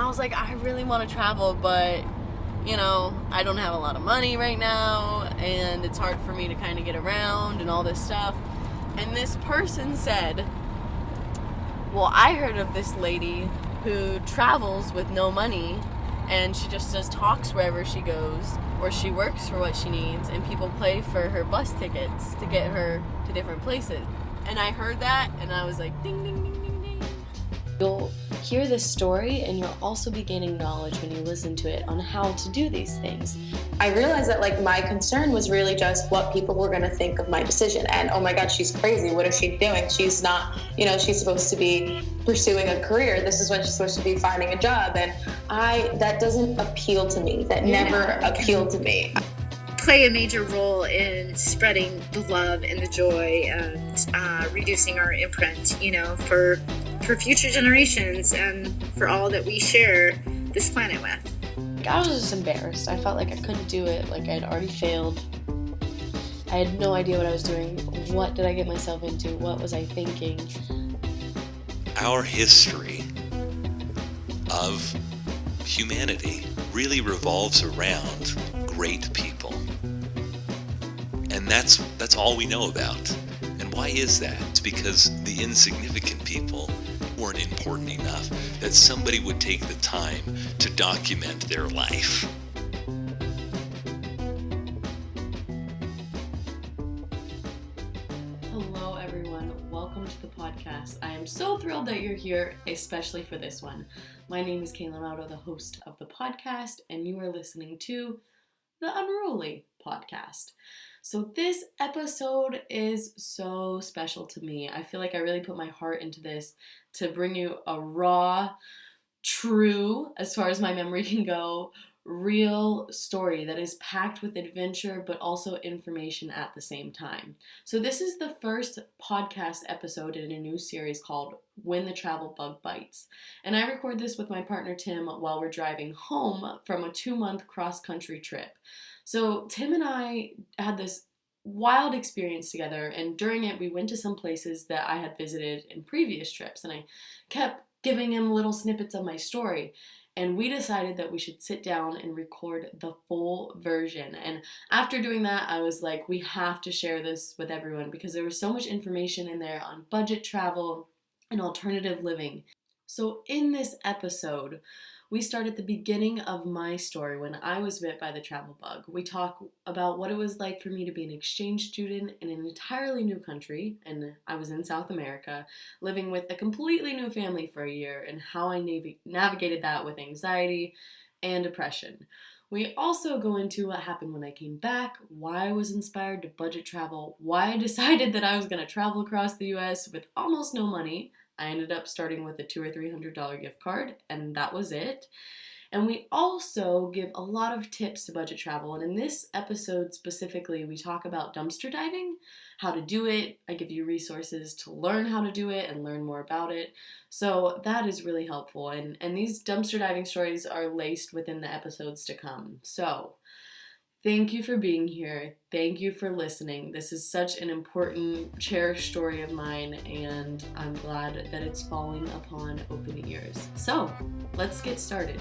I was like, I really want to travel, but, I don't have a lot of money right now, and it's hard for me to kind of get around and all this stuff. And this person said, well, I heard of this lady who travels with no money, and she just does talks wherever she goes, or she works for what she needs, and people pay for her bus tickets to get her to different places. And I heard that, and I was like, ding, ding, ding, ding, ding. You'll hear this story, and you'll also be gaining knowledge when you listen to it on how to do these things. I realized that my concern was really just what people were going to think of my decision. And oh my God, she's crazy. What is she doing? She's not, she's supposed to be pursuing a career. This is when she's supposed to be finding a job. And that doesn't appeal to me. That never appealed to me. Play a major role in spreading the love and the joy and reducing our imprint, for future generations and for all that we share this planet with. I was just embarrassed. I felt like I couldn't do it, like I'd already failed. I had no idea what I was doing. What did I get myself into? What was I thinking? Our history of humanity really revolves around great people. And that's all we know about. And why is that? It's because the insignificant people weren't important enough that somebody would take the time to document their life. Hello everyone, welcome to the podcast. I am so thrilled that you're here, especially for this one. My name is CalenOtto, the host of the podcast, and you are listening to the Unruly podcast. So this episode is so special to me. I feel like I really put my heart into this to bring you a raw, true, as far as my memory can go, real story that is packed with adventure but also information at the same time. So this is the first podcast episode in a new series called When the Travel Bug Bites. And I record this with my partner Tim while we're driving home from a 2-month cross-country trip. So Tim and I had this wild experience together, and during it we went to some places that I had visited in previous trips, and I kept giving him little snippets of my story, and we decided that we should sit down and record the full version. And after doing that, I was like, we have to share this with everyone because there was so much information in there on budget travel and alternative living. So in this episode, we start at the beginning of my story when I was bit by the travel bug. We talk about what it was like for me to be an exchange student in an entirely new country, and I was in South America, living with a completely new family for a year, and how I navigated that with anxiety and depression. We also go into what happened when I came back, why I was inspired to budget travel, why I decided that I was going to travel across the US with almost no money. I ended up starting with a $200 or $300 gift card, and that was it. And we also give a lot of tips to budget travel. And in this episode specifically, we talk about dumpster diving, how to do it. I give you resources to learn how to do it and learn more about it. So that is really helpful. And these dumpster diving stories are laced within the episodes to come. So thank you for being here. Thank you for listening. This is such an important, cherished story of mine, and I'm glad that it's falling upon open ears. So, let's get started.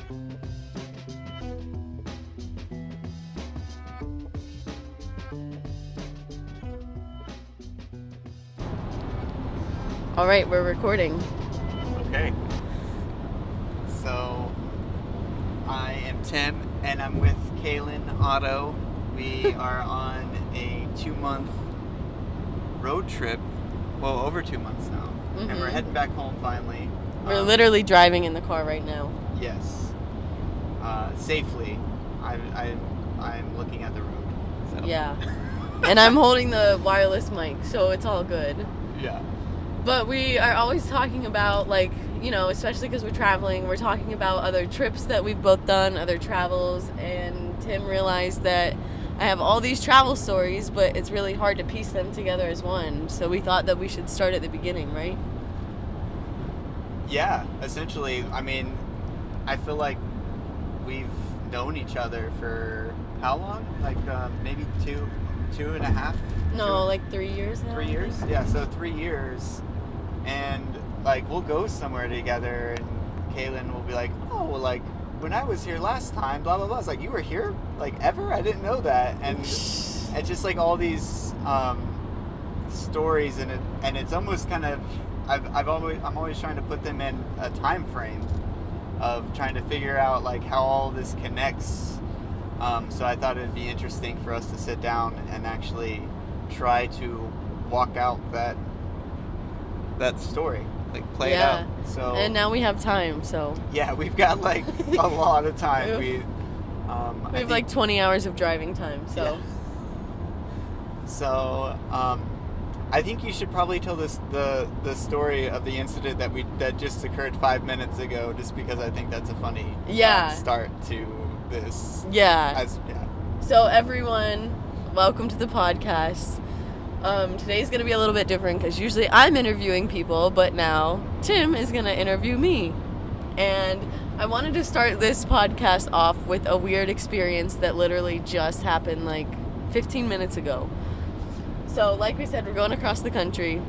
All right, we're recording. Okay. So, I am Tim, and I'm with CalenOtto. We are on a 2-month road trip. Well, over 2 months now. Mm-hmm. And we're heading back home finally. We're literally driving in the car right now. Yes. Safely. I'm looking at the road. So. Yeah. And I'm holding the wireless mic, so it's all good. Yeah. But we are always talking about, especially because we're traveling, we're talking about other trips that we've both done, other travels, and Tim realized that I have all these travel stories, but it's really hard to piece them together as one. So we thought that we should start at the beginning, right? Yeah, essentially. I mean, I feel like we've known each other for how long? Like maybe two and a half? No, like 3 years now. 3 years? Yeah, so 3 years. And we'll go somewhere together and Calen will be like, oh, well, like, when I was here last time, blah, blah, blah. It's like, you were here? Like, ever? I didn't know that. And it's just, like, all these stories, and it's almost kind of, I'm always trying to put them in a time frame of trying to figure out, like, how all this connects. So I thought it'd be interesting for us to sit down and actually try to walk out that story, like play it out. So, and now we have time, so yeah, we've got like a lot of time. We have like 20 hours of driving time. So yeah. So I think you should probably tell the story of the incident that just occurred 5 minutes ago, just because I think that's a funny start to this. Yeah. So everyone, welcome to the podcast. Today's going to be a little bit different because usually I'm interviewing people, but now Tim is going to interview me. And I wanted to start this podcast off with a weird experience that literally just happened like 15 minutes ago. So like we said, we're going across the country.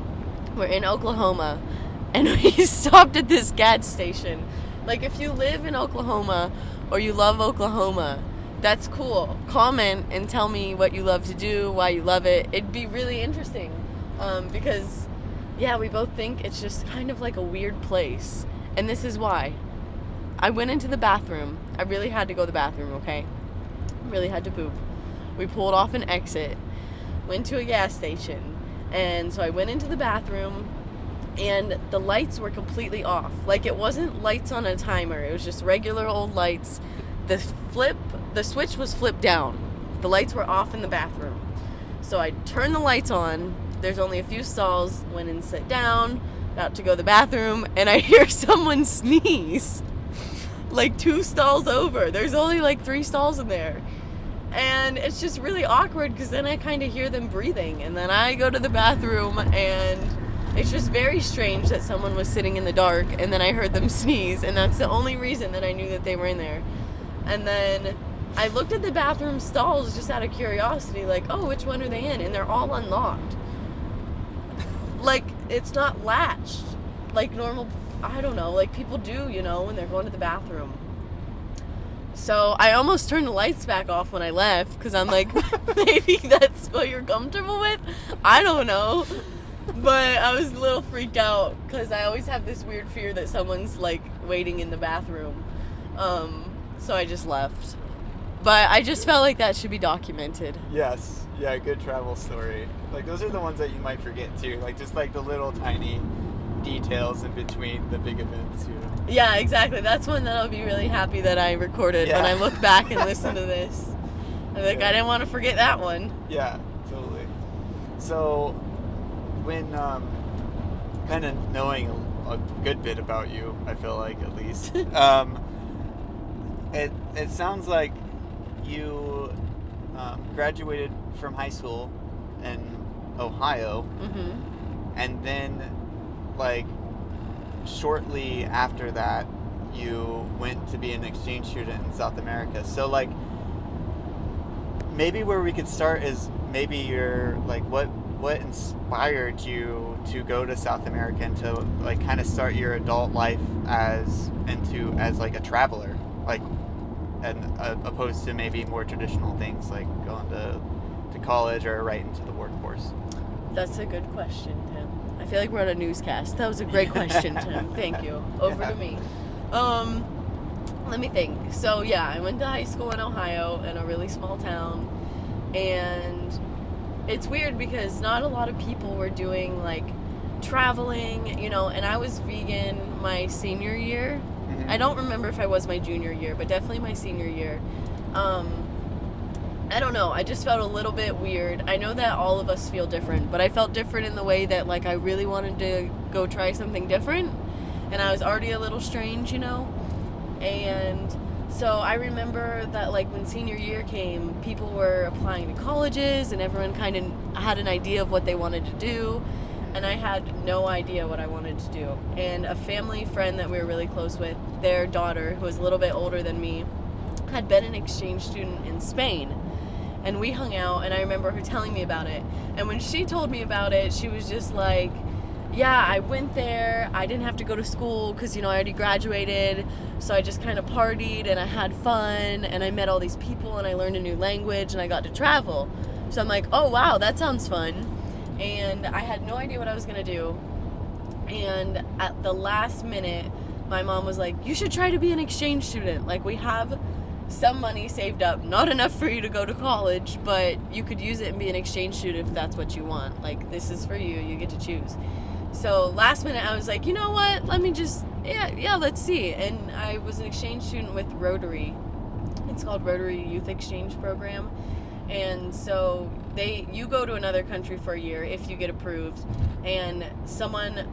We're in Oklahoma, and we stopped at this gas station. Like, if you live in Oklahoma or you love Oklahoma, that's cool. Comment and tell me what you love to do, why you love it. It'd be really interesting because, yeah, we both think it's just kind of like a weird place. And this is why. I went into the bathroom. I really had to go to the bathroom, okay? Really had to poop. We pulled off an exit, went to a gas station, and so I went into the bathroom, and the lights were completely off. Like, it wasn't lights on a timer. It was just regular old lights. The switch was flipped down. The lights were off in the bathroom. So I turned the lights on. There's only a few stalls. Went and sat down, about to go to the bathroom, and I hear someone sneeze. Like 2 stalls over. There's only like 3 stalls in there. And it's just really awkward because then I kind of hear them breathing. And then I go to the bathroom, and it's just very strange that someone was sitting in the dark, and then I heard them sneeze, and that's the only reason that I knew that they were in there. And then I looked at the bathroom stalls just out of curiosity, like, oh, which one are they in? And they're all unlocked. Like, it's not latched like normal, I don't know, like people do, you know, when they're going to the bathroom. So I almost turned the lights back off when I left because I'm like, maybe that's what you're comfortable with? I don't know. But I was a little freaked out because I always have this weird fear that someone's like waiting in the bathroom. So I just left. But I just felt like that should be documented. Yes. Yeah, good travel story. Like, those are the ones that you might forget too. Like, just like the little tiny details in between the big events, you know? Yeah, exactly. That's one that I'll be really happy that I recorded when I look back and listen to this. I'm like, I didn't want to forget that one. Yeah, totally. So, when kind of knowing a good bit about you, I feel like, at least, it sounds like you graduated from high school in Ohio, and then, like, shortly after that, you went to be an exchange student in South America. So, like, maybe where we could start is maybe your, like, what inspired you to go to South America and to, like, kind of start your adult life as like a traveler, like, and opposed to maybe more traditional things like going to college or right into the workforce? That's a good question, Tim. I feel like we're on a newscast. That was a great question, Tim. Thank you. Over to me. Let me think. So, yeah, I went to high school in Ohio in a really small town, and it's weird because not a lot of people were doing, like, traveling, you know, and I was vegan my senior year. I don't remember if I was my junior year, but definitely my senior year. I don't know. I just felt a little bit weird. I know that all of us feel different, but I felt different in the way that, like, I really wanted to go try something different, and I was already a little strange, you know? And so I remember that, like, when senior year came, people were applying to colleges, and everyone kind of had an idea of what they wanted to do, and I had no idea what I wanted to do. And a family friend that we were really close with, their daughter, who was a little bit older than me, had been an exchange student in Spain. And we hung out, and I remember her telling me about it. And when she told me about it, she was just like, yeah, I went there. I didn't have to go to school because, I already graduated. So I just kind of partied and I had fun and I met all these people and I learned a new language and I got to travel. So I'm like, oh, wow, that sounds fun. And I had no idea what I was going to do. And at the last minute, my mom was like, you should try to be an exchange student. Like, we have some money saved up, not enough for you to go to college, but you could use it and be an exchange student if that's what you want. Like, this is for you. You get to choose. So last minute, I was like, you know what? Let me just, let's see. And I was an exchange student with Rotary. It's called Rotary Youth Exchange Program. And so you go to another country for a year if you get approved, and someone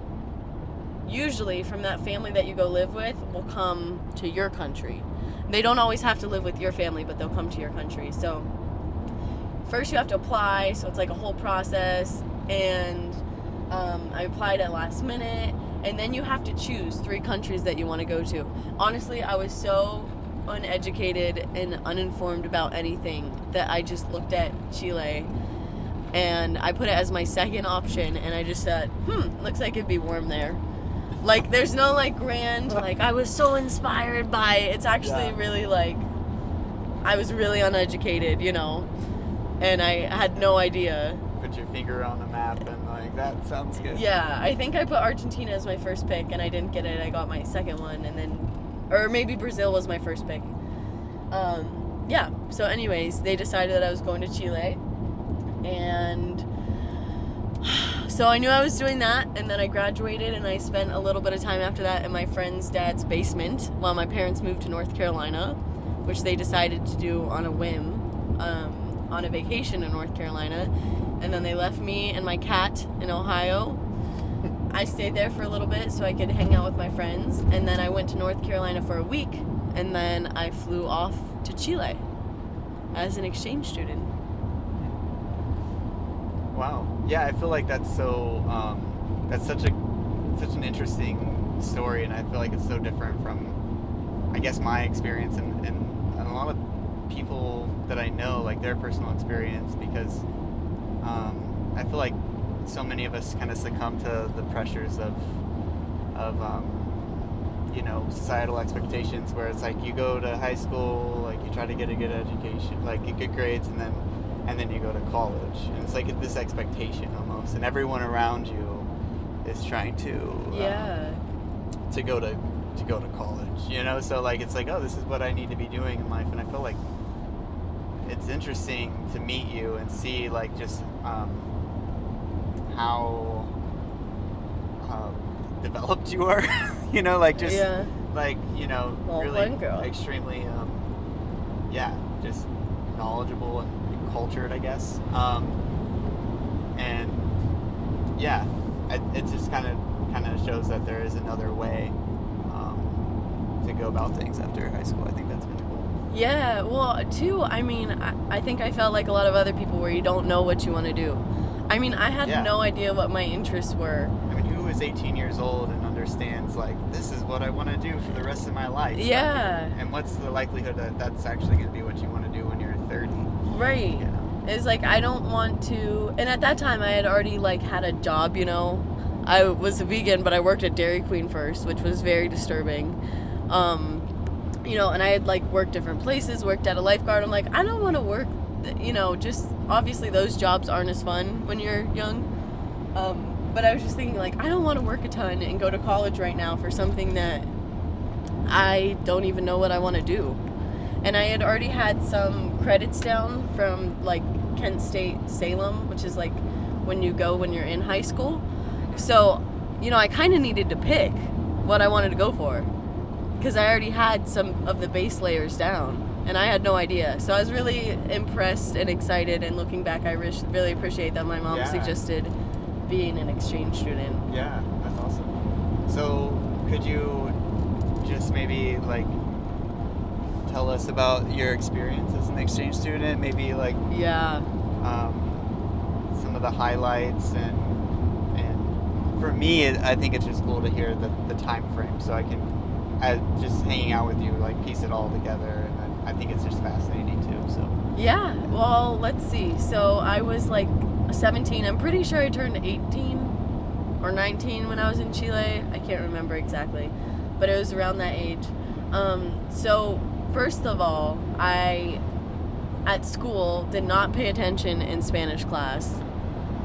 usually from that family that you go live with will come to your country. They don't always have to live with your family, but they'll come to your country. So first you have to apply, so it's like a whole process, and I applied at last minute, and then you have to choose 3 countries that you want to go to. Honestly, I was so uneducated and uninformed about anything that I just looked at Chile and I put it as my second option, and I just said, looks like it'd be warm there. Like, there's no, like, grand, like, I was so inspired by it. It's actually really, like, I was really uneducated, and I had no idea. Put your finger on the map and, like, that sounds good. Yeah, I think I put Argentina as my first pick, and I didn't get it. I got my second one, and then, or maybe Brazil was my first pick. So anyways, they decided that I was going to Chile, and so I knew I was doing that, and then I graduated, and I spent a little bit of time after that in my friend's dad's basement while my parents moved to North Carolina, which they decided to do on a whim, on a vacation in North Carolina, and then they left me and my cat in Ohio. I stayed there for a little bit so I could hang out with my friends, and then I went to North Carolina for a week, and then I flew off to Chile as an exchange student. Wow. Yeah, I feel like that's so that's such an interesting story, and I feel like it's so different from, I guess, my experience and a lot of people that I know, like, their personal experience, because I feel like so many of us kind of succumb to the pressures of societal expectations, where it's like you go to high school, like you try to get a good education, like get good grades, and then you go to college, and it's like this expectation almost, and everyone around you is trying to go to college, so like it's like, oh, this is what I need to be doing in life. And I feel like it's interesting to meet you and see, like, just how developed you are, like, just like, well, really girl. Extremely just knowledgeable and cultured, I guess. And it just kind of shows that there is another way to go about things after high school. I think that's really cool. Yeah, well, too, I mean, I think I felt like a lot of other people where you don't know what you want to do. I mean, I had no idea what my interests were. I mean, who is 18 years old and understands, like, this is what I want to do for the rest of my life? Yeah. And what's the likelihood that that's actually going to be what you want to do when you're 30? Right. It's like, I don't want to, and at that time I had already, like, had a job, I was a vegan, but I worked at Dairy Queen first, which was very disturbing. And I had, like, worked different places, worked at a lifeguard. I'm like, I don't want to work, just obviously those jobs aren't as fun when you're young. But I was just thinking, like, I don't want to work a ton and go to college right now for something that I don't even know what I want to do. And I had already had some credits down from, like, Kent State Salem, which is, like, when you're in high school. So, I kind of needed to pick what I wanted to go for, because I already had some of the base layers down, and I had no idea. So I was really impressed and excited, and looking back, I really appreciate that my mom suggested being an exchange student. Yeah, that's awesome. So could you just maybe, like, tell us about your experience as an exchange student? Maybe, like, some of the highlights, and for me, I think it's just cool to hear the time frame, so I can, just hanging out with you, like, piece it all together, and I think it's just fascinating too. So yeah, well, let's see. So I was, like, 17. I'm pretty sure I turned 18 or 19 when I was in Chile. I can't remember exactly, but it was around that age. So first of all, I, at school, did not pay attention in Spanish class.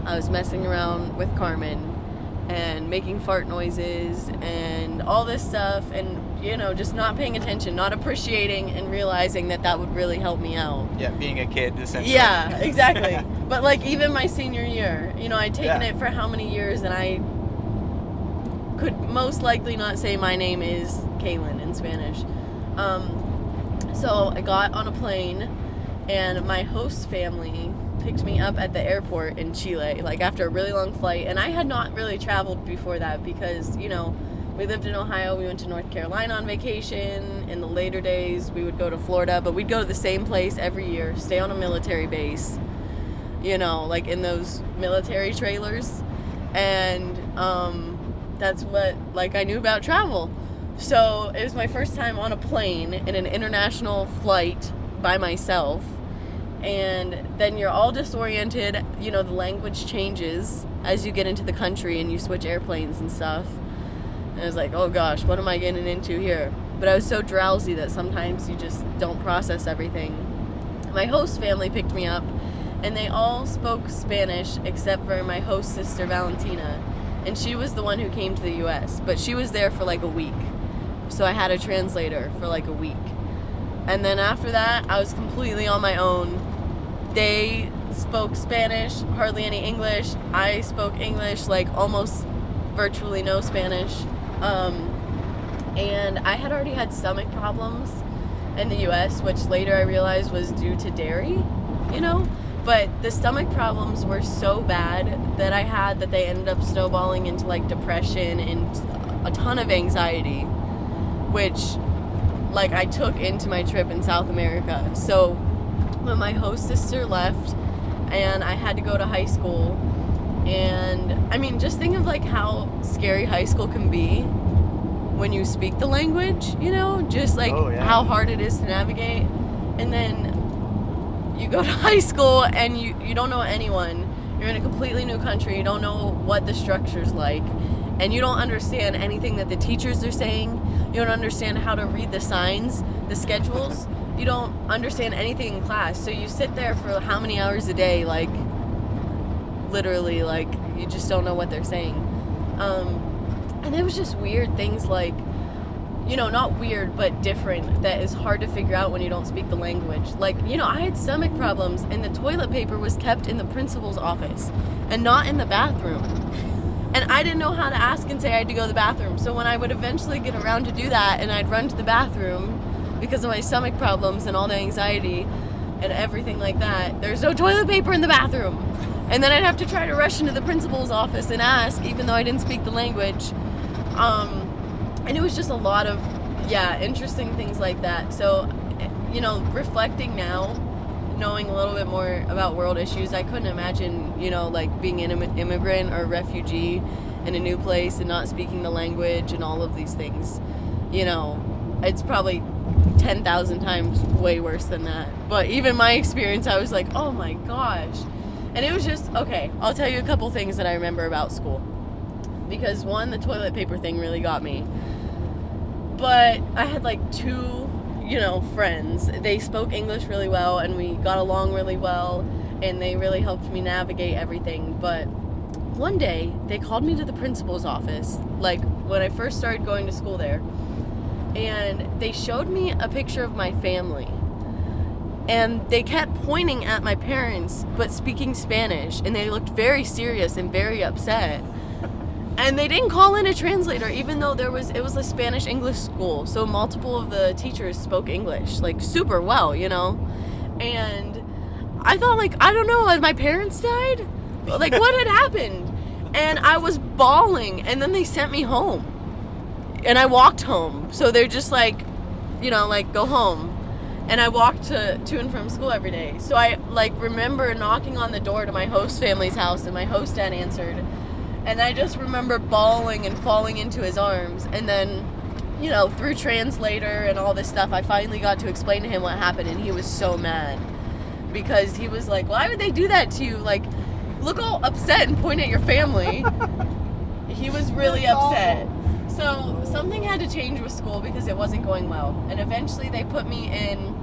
I was messing around with Carmen and making fart noises and all this stuff, and just not paying attention, not appreciating and realizing that would really help me out. Yeah, being a kid, essentially. Yeah, exactly. But like even my senior year, I'd taken it for how many years, and I could most likely not say my name is Calen in Spanish. So I got on a plane, and my host family picked me up at the airport in Chile, like after a really long flight. And I had not really traveled before that because, we lived in Ohio, we went to North Carolina on vacation. In the later days, we would go to Florida, but we'd go to the same place every year, stay on a military base, like in those military trailers. And that's what, I knew about travel. So it was my first time on a plane in an international flight by myself. And then you're all disoriented, the language changes as you get into the country and you switch airplanes and stuff. And I was like, oh gosh, what am I getting into here? But I was so drowsy that sometimes you just don't process everything. My host family picked me up, and they all spoke Spanish except for my host sister, Valentina. And she was the one who came to the U.S., but she was there for like a week. So I had a translator for like a week. And then after that, I was completely on my own. They spoke Spanish, hardly any English. I spoke English, almost virtually no Spanish. And I had already had stomach problems in the U.S., which later I realized was due to dairy, But the stomach problems were so bad that I had that they ended up snowballing into depression and a ton of anxiety, which I took into my trip in South America. So when my host sister left and I had to go to high school, and I mean, just think of how scary high school can be when you speak the language, just how hard it is to navigate. And then you go to high school and you don't know anyone. You're in a completely new country. You don't know what the structure's like, and you don't understand anything that the teachers are saying. You don't understand how to read the signs, the schedules. You don't understand anything in class. So you sit there for how many hours a day, literally, you just don't know what they're saying. And it was just weird things not weird, but different, that is hard to figure out when you don't speak the language. I had stomach problems, and the toilet paper was kept in the principal's office and not in the bathroom. And I didn't know how to ask and say I had to go to the bathroom. So when I would eventually get around to do that, and I'd run to the bathroom because of my stomach problems and all the anxiety and everything like that, there's no toilet paper in the bathroom. And then I'd have to try to rush into the principal's office and ask, even though I didn't speak the language. And it was just a lot of, interesting things like that. So, reflecting now, knowing a little bit more about world issues, I couldn't imagine, being an immigrant or refugee in a new place and not speaking the language and all of these things. It's probably 10,000 times way worse than that. But even my experience, I was like, oh my gosh. And it was just, okay, I'll tell you a couple things that I remember about school. Because one, the toilet paper thing really got me. But I had two, friends. They spoke English really well, and we got along really well, and they really helped me navigate everything. But one day, they called me to the principal's office, when I first started going to school there, and they showed me a picture of my family. And they kept pointing at my parents, but speaking Spanish, and they looked very serious and very upset. And they didn't call in a translator, even though it was a Spanish-English school, so multiple of the teachers spoke English, super well, And I thought, I don't know, had my parents died? What had happened? And I was bawling, and then they sent me home. And I walked home, so they're just go home. And I walked to and from school every day. So I remember knocking on the door to my host family's house, and my host dad answered. And I just remember bawling and falling into his arms. And then, through translator and all this stuff, I finally got to explain to him what happened, and he was so mad. Because he was like, why would they do that to you? Look all upset and point at your family. And I was like, well, I don't know, had my parents died? What had happened? And they didn't call in a translator, even though it was a Spanish-English school, so multiple of the teachers spoke English. And I thought, I don't know, had my parents died? What had happened? And they he was really That's upset. So something had to change with school because it wasn't going well. And eventually they put me in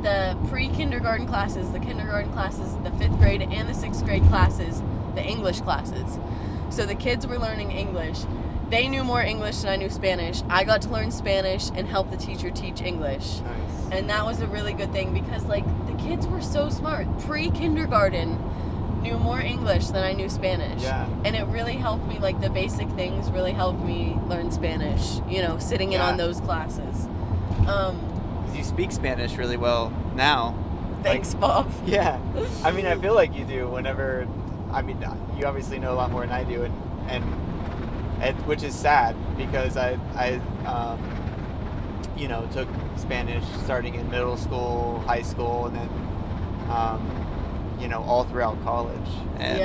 the pre-kindergarten classes, the kindergarten classes, the 5th grade and the 6th grade classes, the English classes. So the kids were learning English. They knew more English than I knew Spanish. I got to learn Spanish and help the teacher teach English. Nice. And that was a really good thing because, like, the kids were so smart. Pre-kindergarten knew more English than I knew Spanish. Yeah. And it really helped me, like, the basic things really helped me learn Spanish, you know, sitting in on those classes. 'Cause you speak Spanish really well now. Thanks, Bob. Yeah. I mean, I feel like you do whenever, I mean, you obviously know a lot more than I do, and which is sad because I you know, took Spanish starting in middle school, high school, and then, you know, all throughout college. And,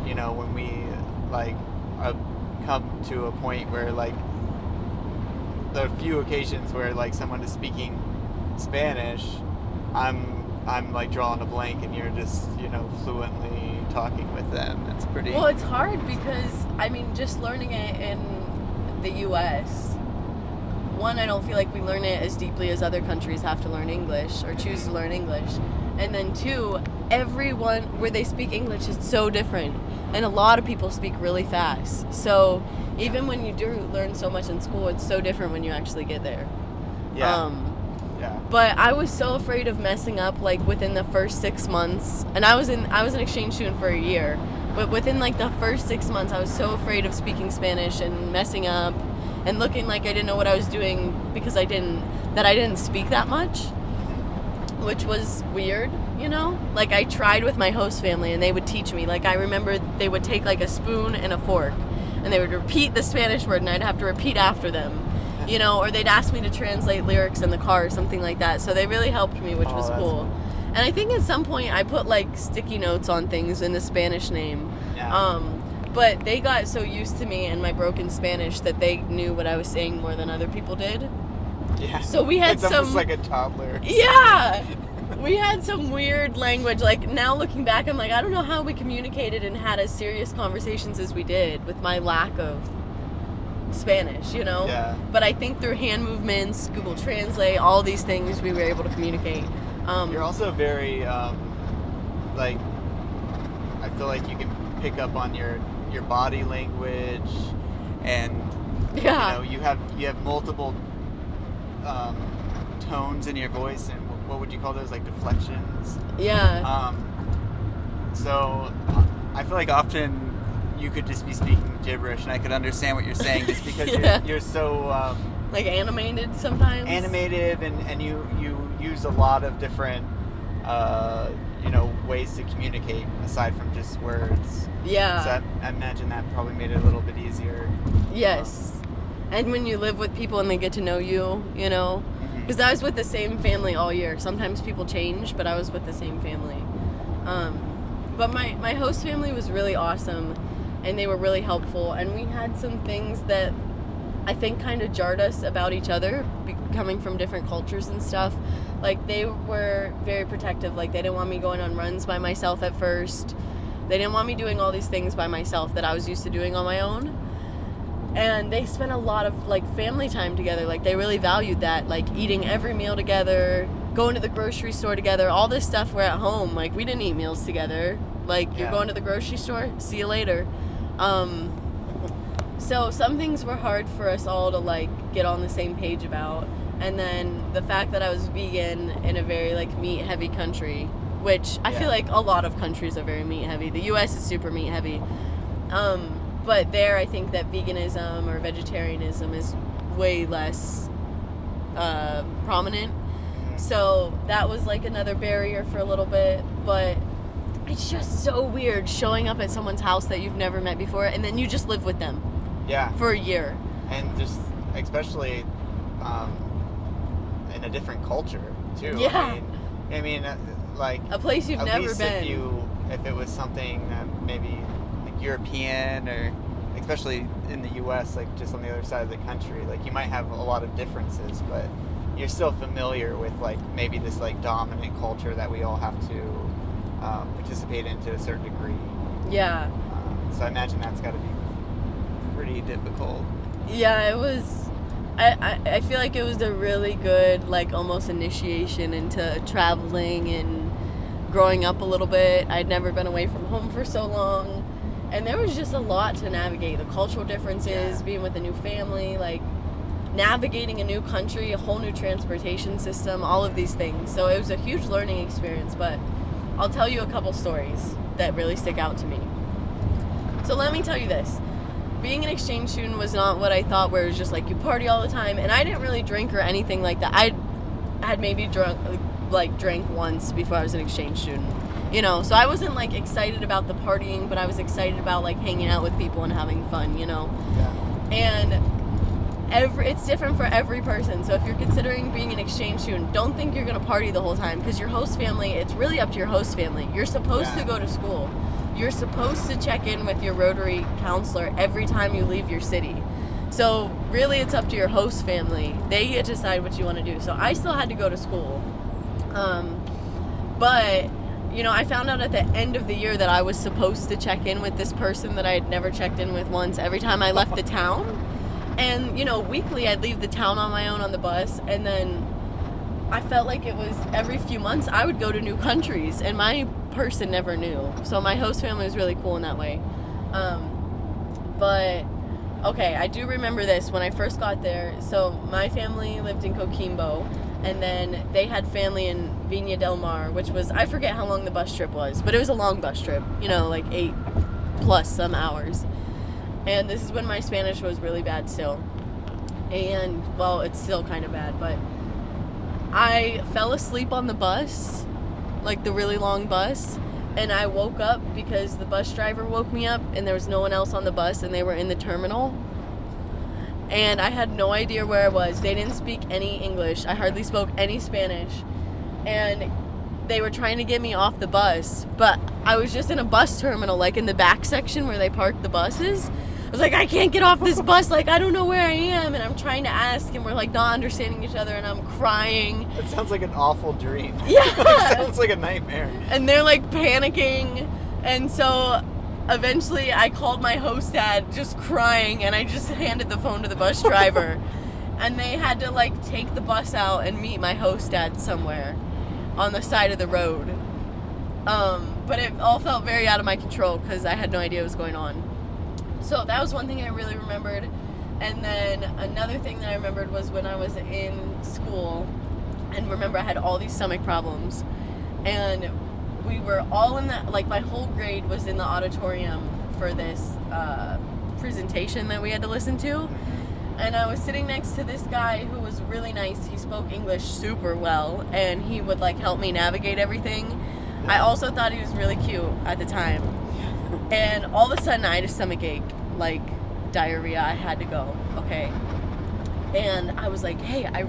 you know, when we, like, come to a point where, like, the few occasions where, like, someone is speaking Spanish, I'm like drawing a blank and you're just, you know, fluently talking with them. It's pretty... Well, it's hard because, I mean, just learning it in the U.S., one, I don't feel like we learn it as deeply as other countries have to learn English or choose to learn English. And then two, everyone where they speak English is so different. And a lot of people speak really fast. So even when you do learn so much in school, it's so different when you actually get there. Yeah. But I was so afraid of messing up, like, within the first 6 months. And I was an exchange student for a year. But within, like, the first 6 months, I was so afraid of speaking Spanish and messing up and looking like I didn't know what I was doing because I didn't speak that much, which was weird, you know? Like, I tried with my host family and they would teach me. Like, I remember they would take, like, a spoon and a fork and they would repeat the Spanish word and I'd have to repeat after them. You know, or they'd ask me to translate lyrics in the car or something like that. So they really helped me, which was cool. And I think at some point I put, like, sticky notes on things in the Spanish name. Yeah. But they got so used to me and my broken Spanish that they knew what I was saying more than other people did. Yeah. So we had it's almost like a toddler. Yeah! We had some weird language. Like, now looking back, I'm like, I don't know how we communicated and had as serious conversations as we did with my lack of Spanish, you know? Yeah. But I think through hand movements, Google Translate, all these things, we were able to communicate. You're also very, like, I feel like you can pick up on your body language, and you know, you have multiple tones in your voice, and what would you call those, like, deflections? Yeah. So I feel like often you could just be speaking gibberish and I could understand what you're saying just because you're so like animated sometimes. Animated, and you use a lot of different you know, ways to communicate aside from just words. Yeah. So I imagine that probably made it a little bit easier. Yes. And when you live with people and they get to know you, you know, because I was with the same family all year. Sometimes people change, but I was with the same family. But my host family was really awesome, and they were really helpful. And we had some things that I think kind of jarred us about each other, coming from different cultures and stuff. Like, they were very protective. Like, they didn't want me going on runs by myself at first. They didn't want me doing all these things by myself that I was used to doing on my own. And they spent a lot of, like, family time together. Like, they really valued that. Like, eating every meal together, going to the grocery store together, all this stuff. We're at home. Like, we didn't eat meals together. Like, you're going to the grocery store? See you later. So some things were hard for us all to, like, get on the same page about. And then the fact that I was vegan in a very, like, meat-heavy country, which I feel like a lot of countries are very meat-heavy. The U.S. is super meat-heavy. But there, I think that veganism or vegetarianism is way less prominent. So that was, like, another barrier for a little bit. But it's just so weird showing up at someone's house that you've never met before, and then you just live with them. Yeah. For a year. And just, especially in a different culture, too. Yeah. I mean, like... A place you've never been. If it was something maybe like European, or especially in the U.S., like, just on the other side of the country, like, you might have a lot of differences, but you're still familiar with, like, maybe this, like, dominant culture that we all have to participate in to a certain degree. Yeah. So I imagine that's got to be pretty difficult. Yeah, it was. I feel like it was a really good, like, almost initiation into traveling and growing up a little bit. I'd never been away from home for so long, and there was just a lot to navigate. The cultural differences, being with a new family, like navigating a new country, a whole new transportation system, all of these things. So it was a huge learning experience, but I'll tell you a couple stories that really stick out to me. So let me tell you this. Being an exchange student was not what I thought, where it was just like you party all the time, and I didn't really drink or anything like that. I had maybe drank once before I was an exchange student, you know, so I wasn't like excited about the partying, but I was excited about like hanging out with people and having fun, you know. And it's different for every person. So if you're considering being an exchange student, don't think you're gonna party the whole time, because your host family, it's really up to your host family. You're supposed to go to school. You're supposed to check in with your Rotary counselor every time you leave your city. So really it's up to your host family. They get to decide what you want to do. So I still had to go to school. But, you know, I found out at the end of the year that I was supposed to check in with this person that I had never checked in with once every time I left the town. And, you know, weekly I'd leave the town on my own on the bus, and then I felt like it was every few months I would go to new countries, and my person never knew. So my host family was really cool in that way. But okay, I do remember this when I first got there. So my family lived in Coquimbo, and then they had family in Viña del Mar, which was, I forget how long the bus trip was, but it was a long bus trip, you know, like 8+ some hours. And this is when my Spanish was really bad still. And, well, it's still kind of bad, but I fell asleep on the bus, like the really long bus, and I woke up because the bus driver woke me up and there was no one else on the bus and they were in the terminal. And I had no idea where I was. They didn't speak any English. I hardly spoke any Spanish. And they were trying to get me off the bus, but I was just in a bus terminal, like in the back section where they park the buses. I was like, I can't get off this bus, like I don't know where I am, and I'm trying to ask, and we're like not understanding each other, and I'm crying. That sounds like an awful dream. Yeah. It sounds like a nightmare. And they're like panicking, and so eventually I called my host dad, just crying, and I just handed the phone to the bus driver. And they had to like take the bus out and meet my host dad somewhere on the side of the road. But it all felt very out of my control because I had no idea what was going on. So that was one thing I really remembered. And then another thing that I remembered was when I was in school, and remember I had all these stomach problems, and we were all in that, like my whole grade was in the auditorium for this presentation that we had to listen to. And I was sitting next to this guy who was really nice. He spoke English super well, and he would like help me navigate everything. I also thought he was really cute at the time. And all of a sudden I had a stomach ache, like diarrhea. I had to go, okay. And I was like, hey, I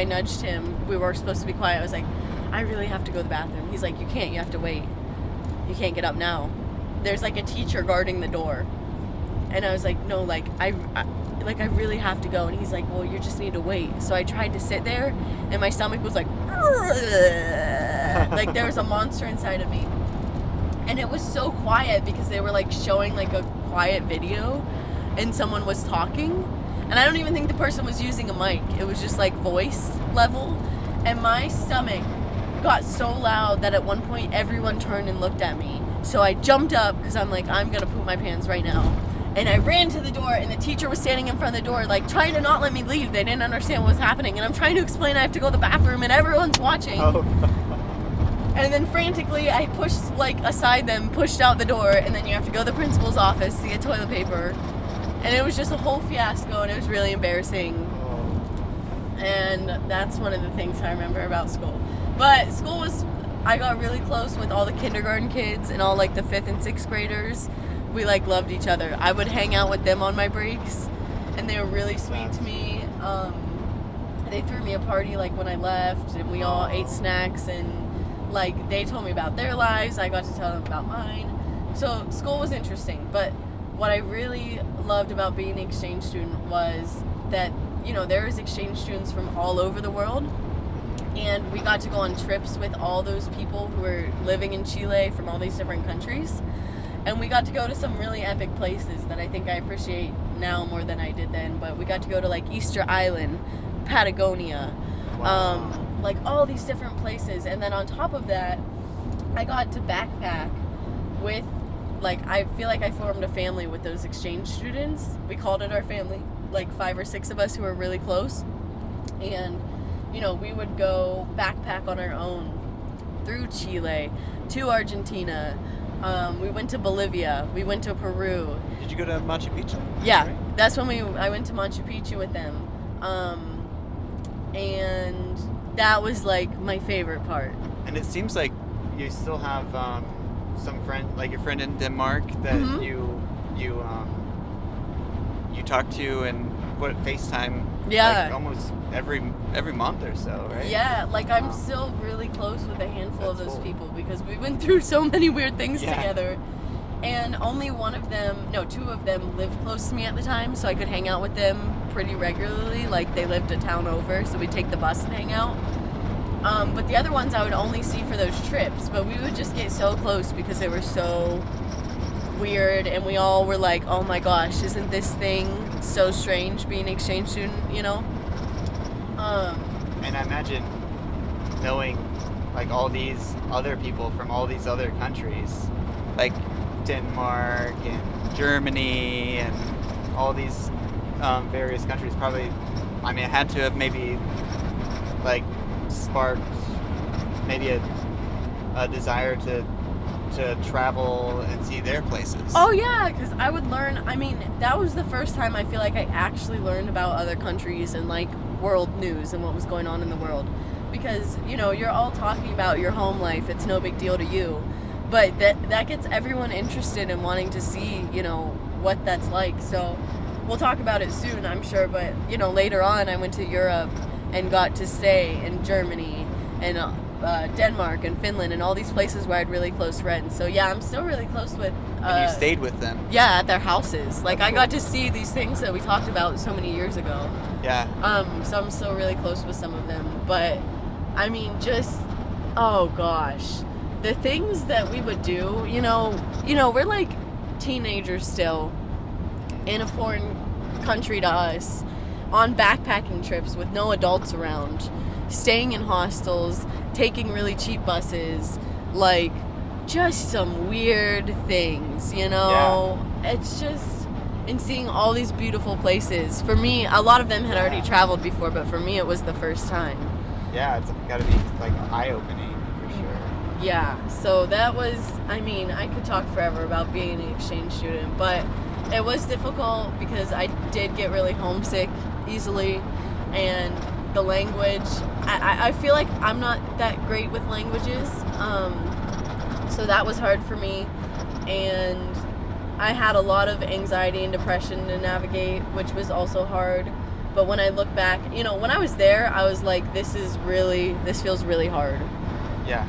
nudged him. We were supposed to be quiet. I was like, I really have to go to the bathroom. He's like, you can't, you have to wait. You can't get up now. There's like a teacher guarding the door. And I was like, no, I really have to go. And he's like, well, you just need to wait. So I tried to sit there, and my stomach was like, like there was a monster inside of me. And it was so quiet because they were like showing like a quiet video and someone was talking. And I don't even think the person was using a mic. It was just like voice level. And my stomach got so loud that at one point everyone turned and looked at me. So I jumped up because I'm like, I'm going to poop my pants right now. And I ran to the door, and the teacher was standing in front of the door, like, trying to not let me leave. They didn't understand what was happening. And I'm trying to explain I have to go to the bathroom, and everyone's watching. Oh. And then frantically, I pushed, like, aside them, pushed out the door, and then you have to go to the principal's office to get toilet paper. And it was just a whole fiasco, and it was really embarrassing. And that's one of the things I remember about school. But school was, I got really close with all the kindergarten kids and all, like, the 5th and 6th graders. We like loved each other. I would hang out with them on my breaks, and they were really sweet to me. They threw me a party like when I left, and we all ate snacks, and like they told me about their lives. I got to tell them about mine. So school was interesting, but what I really loved about being an exchange student was that, you know, there was exchange students from all over the world, and we got to go on trips with all those people who were living in Chile from all these different countries. And we got to go to some really epic places that I think I appreciate now more than I did then. But we got to go to like Easter Island, Patagonia, Wow. like all these different places. And then on top of that, I got to backpack with, like, I feel like I formed a family with those exchange students. We called it our family, like 5 or 6 of us who were really close. And, you know, we would go backpack on our own through Chile, to Argentina. We went to Bolivia. We went to Peru. Did you go to Machu Picchu? Yeah, Right? that's when I went to Machu Picchu with them. And that was like my favorite part. And it seems like you still have some friend, like your friend in Denmark, that Mhm. you talk to and FaceTime. Yeah. Like almost every month or so, right? Yeah, like I'm Wow. still really close with a handful of That's those cool. people because we went through so many weird things Yeah. together. And only two of them lived close to me at the time, so I could hang out with them pretty regularly. Like they lived a town over, so we'd take the bus and hang out. But the other ones I would only see for those trips, but we would just get so close because they were so weird, and we all were like, oh my gosh, isn't this thing so strange being an exchange student, you know? And I imagine knowing like all these other people from all these other countries, like Denmark and Germany and all these various countries, probably, I mean, it had to have maybe like sparked maybe a desire to travel and see their places. Oh yeah, because I would learn, I mean, that was the first time I feel like I actually learned about other countries and like world news and what was going on in the world. Because, you know, you're all talking about your home life, it's no big deal to you. But that gets everyone interested in wanting to see, you know, what that's like. So we'll talk about it soon, I'm sure. But, you know, later on I went to Europe and got to stay in Germany and Denmark and Finland and all these places where I had really close friends. So yeah, I'm still really close with. And you stayed with them. Yeah, at their houses. Like That's I got to see these things that we talked about so many years ago. Yeah. So I'm still really close with some of them. But I mean, just oh gosh, the things that we would do. You know, we're like teenagers still in a foreign country to us, on backpacking trips with no adults around, staying in hostels, taking really cheap buses, like just some weird things, you know? Yeah. It's just, and seeing all these beautiful places. For me, a lot of them had already traveled before, but for me it was the first time. Yeah, it's gotta be like eye-opening for sure. Yeah, so that was, I mean, I could talk forever about being an exchange student, but it was difficult because I did get really homesick easily, and the language, I feel like I'm not that great with languages, so that was hard for me, and I had a lot of anxiety and depression to navigate, which was also hard. But when I look back, you know, when I was there, I was like, this feels really hard. Yeah.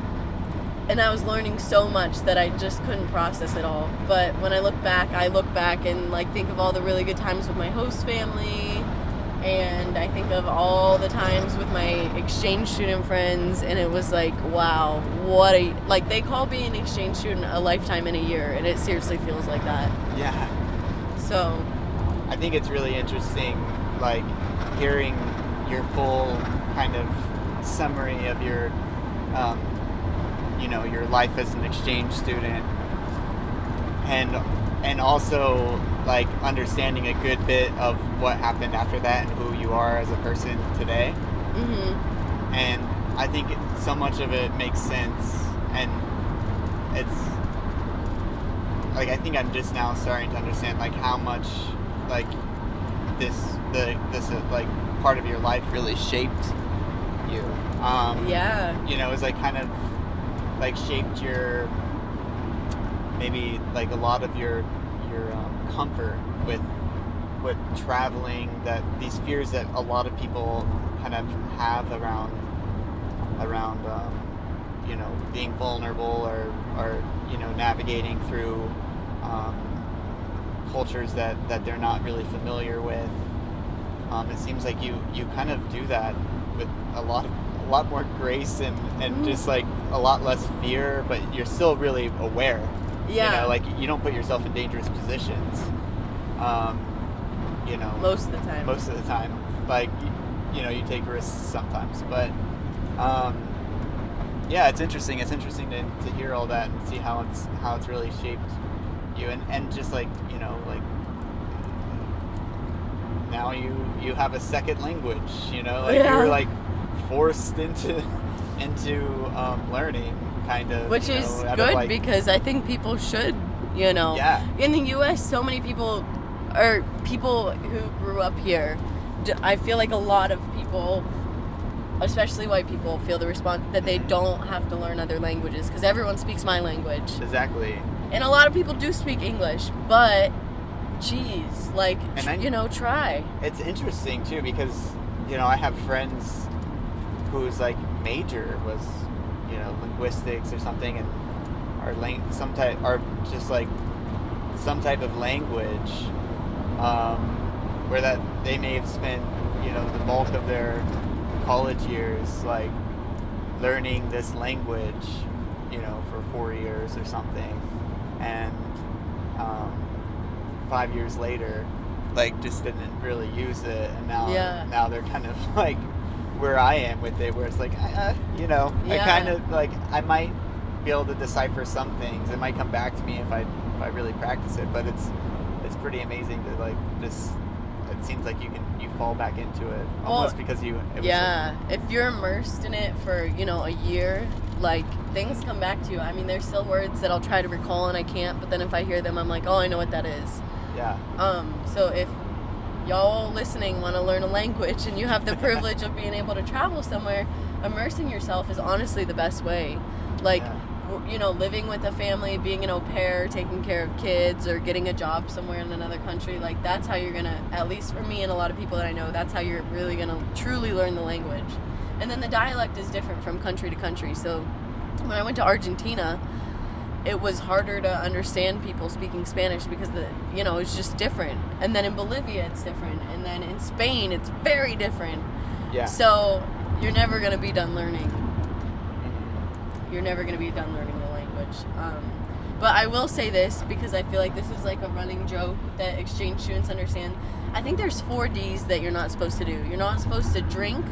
And I was learning so much that I just couldn't process it all. But when I look back and like think of all the really good times with my host family, and I think of all the times with my exchange student friends, and it was like, wow, like they call being an exchange student a lifetime in a year, and it seriously feels like that. Yeah. So I think it's really interesting, like hearing your full kind of summary of your your life as an exchange student, and also like understanding a good bit of what happened after that and who you are as a person today. mhm. And I think so much of it makes sense, and it's like I think I'm just now starting to understand like how much like this like part of your life really shaped you. Yeah. It's like kind of like shaped your maybe like a lot of your comfort with traveling, that these fears that a lot of people kind of have around being vulnerable or navigating through cultures that they're not really familiar with. It seems like you kind of do that with a lot more grace and just like a lot less fear, but you're still really aware. Yeah. You know, like you don't put yourself in dangerous positions. You know, Most of the time. most of the time, like you know, you take risks sometimes, but yeah, it's interesting. It's interesting to hear all that and see how it's really shaped you, and just like, you know, like now you have a second language, you know, like Yeah. you were like forced into learning, kind of, Which you is know, out of, good like, because I think people should, you know. Yeah. In the U.S., so many people, or people who grew up here, I feel like a lot of people, especially white people, feel the response that they don't have to learn other languages because everyone speaks my language. exactly. And a lot of people do speak English, but geez, like, And you know, try. It's interesting too because, you know, I have friends whose like major was, you know, linguistics or something, and some type of language, where that they may have spent, you know, the bulk of their college years like learning this language, you know, for 4 years or something, and 5 years later, like just didn't really use it, and now they're kind of like where I am with it, where it's like, you know, I kind of like, I might be able to decipher some things. It might come back to me if I really practice it, but it's pretty amazing to like just. It seems like you fall back into it almost because it was if you're immersed in it for, you know, a year, like things come back to you. I mean, there's still words that I'll try to recall and I can't, but then if I hear them, I'm like, oh, I know what that is. Yeah. So if y'all listening want to learn a language and you have the privilege of being able to travel somewhere, immersing yourself is honestly the best way. Like, you know, living with a family, being an au pair, taking care of kids, or getting a job somewhere in another country, like that's how you're gonna, at least for me and a lot of people that I know, that's how you're really gonna truly learn the language. And then the dialect is different from country to country. So when I went to Argentina, it was harder to understand people speaking Spanish because it's just different. And then in Bolivia it's different, and then in Spain it's very different. Yeah. So you're never gonna be done learning. You're never going to be done learning the language. But I will say this, because I feel like this is like a running joke that exchange students understand. I think there's 4 Ds that you're not supposed to do. You're not supposed to drink,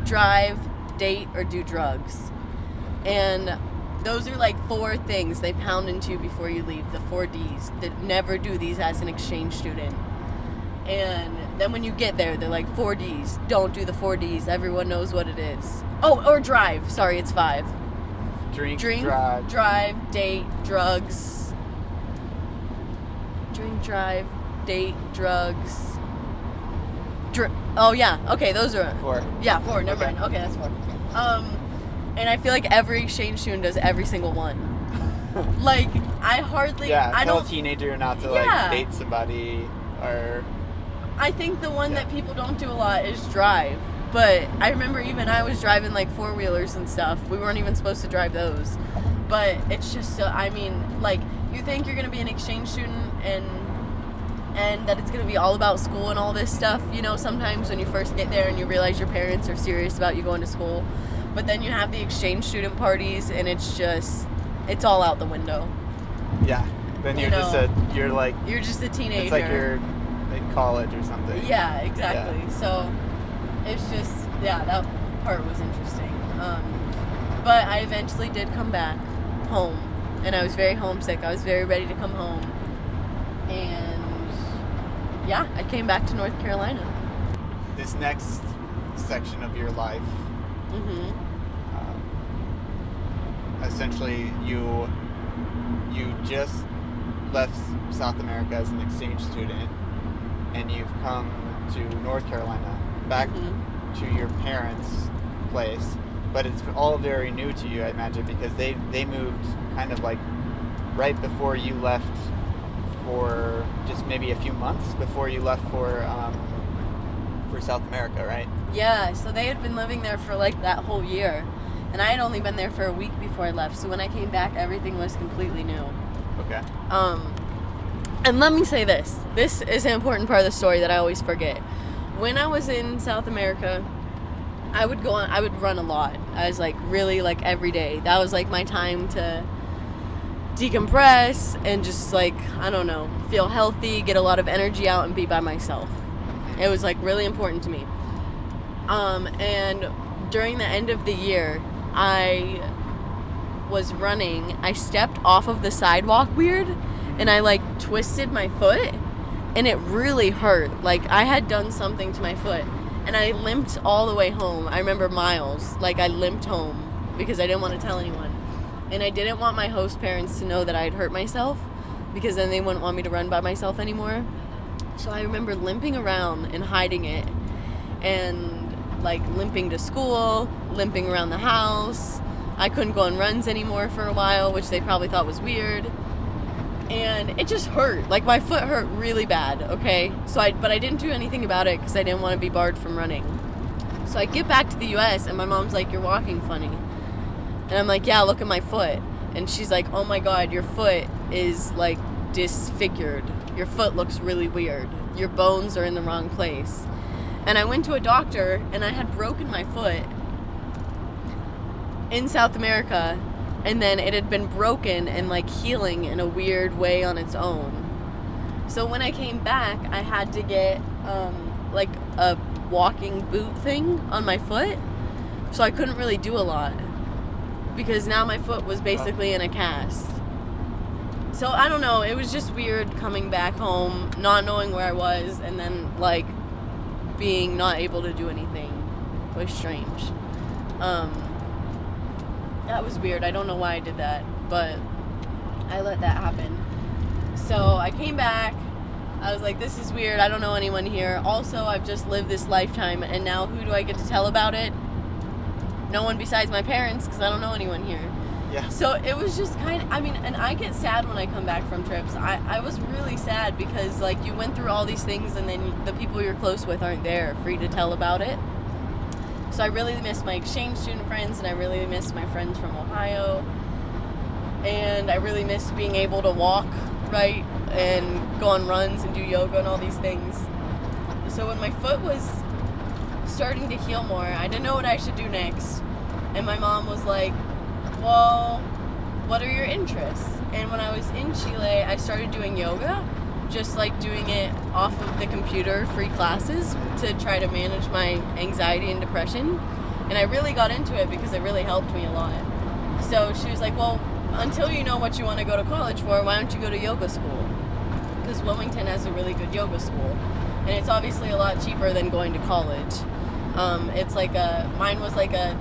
drive, date, or do drugs. And those are like 4 things they pound into you before you leave, the 4 Ds. That never do these as an exchange student. And then when you get there, they're like, 4 Ds. Don't do the 4 Ds. Everyone knows what it is. Oh, or drive. Sorry, it's 5. Drink, drive, date, drugs. Drink, drive, date, drugs. Oh yeah, okay, those are 4. Yeah, 4. Never mind. Okay, that's 4. And I feel like every exchange student does every single one. Like I tell don't. a teenager not to like date somebody, or. I think the one that people don't do a lot is drive. But I remember even I was driving like 4-wheelers and stuff. We weren't even supposed to drive those. But it's just so, I mean, like, you think you're going to be an exchange student and that it's going to be all about school and all this stuff. You know, sometimes when you first get there and you realize your parents are serious about you going to school. But then you have the exchange student parties and it's all out the window. Yeah. Then you're just a teenager. It's like you're in college or something. Yeah, exactly. Yeah. So it's just, that part was interesting. But I eventually did come back home, and I was very homesick. I was very ready to come home. And I came back to North Carolina. This next section of your life, essentially you just left South America as an exchange student, and you've come to North Carolina, back to your parents' place, but it's all very new to you, I imagine, because they moved kind of like right before you left, for just maybe a few months before you left for South America, right? Yeah, so they had been living there for like that whole year, and I had only been there for a week before I left, so when I came back, everything was completely new. Okay. And let me say this is an important part of the story that I always forget. When I was in South America, I would run a lot. I was like really like every day. That was like my time to decompress and just like, I don't know, feel healthy, get a lot of energy out and be by myself. It was like really important to me. And during the end of the year, I was running. I stepped off of the sidewalk weird and I like twisted my foot and it really hurt. Like I had done something to my foot and I limped all the way home. I remember miles. Like I limped home because I didn't want to tell anyone. And I didn't want my host parents to know that I had hurt myself because then they wouldn't want me to run by myself anymore. So I remember limping around and hiding it and like limping to school, limping around the house. I couldn't go on runs anymore for a while, which they probably thought was weird. And it just hurt. Like my foot hurt really bad, okay? But I didn't do anything about it because I didn't want to be barred from running. So I get back to the US and my mom's like, "You're walking funny." And I'm like, "Yeah, look at my foot." And she's like, "Oh my God, your foot is like disfigured. Your foot looks really weird. Your bones are in the wrong place." And I went to a doctor and I had broken my foot in South America, and then it had been broken and like healing in a weird way on its own. So when I came back, I had to get like a walking boot thing on my foot, so I couldn't really do a lot because now my foot was basically in a cast. So I don't know, it was just weird coming back home, not knowing where I was, and then like being not able to do anything. It was strange. That was weird. I don't know why I did that, but I let that happen. So I came back. I was like, this is weird. I don't know anyone here. Also, I've just lived this lifetime, and now who do I get to tell about it? No one besides my parents, because I don't know anyone here. Yeah. So it was just kind of, and I get sad when I come back from trips. I was really sad because, like, you went through all these things, and then the people you're close with aren't there for you to tell about it. So I really miss my exchange student friends, and I really miss my friends from Ohio. And I really miss being able to walk, right, and go on runs and do yoga and all these things. So when my foot was starting to heal more, I didn't know what I should do next. And my mom was like, "Well, what are your interests?" And when I was in Chile, I started doing yoga, just like doing it off of the computer, free classes, to try to manage my anxiety and depression. And I really got into it because it really helped me a lot. So she was like, "Well, until you know what you want to go to college for, why don't you go to yoga school?" Because Wilmington has a really good yoga school. And it's obviously a lot cheaper than going to college. It's like mine was like a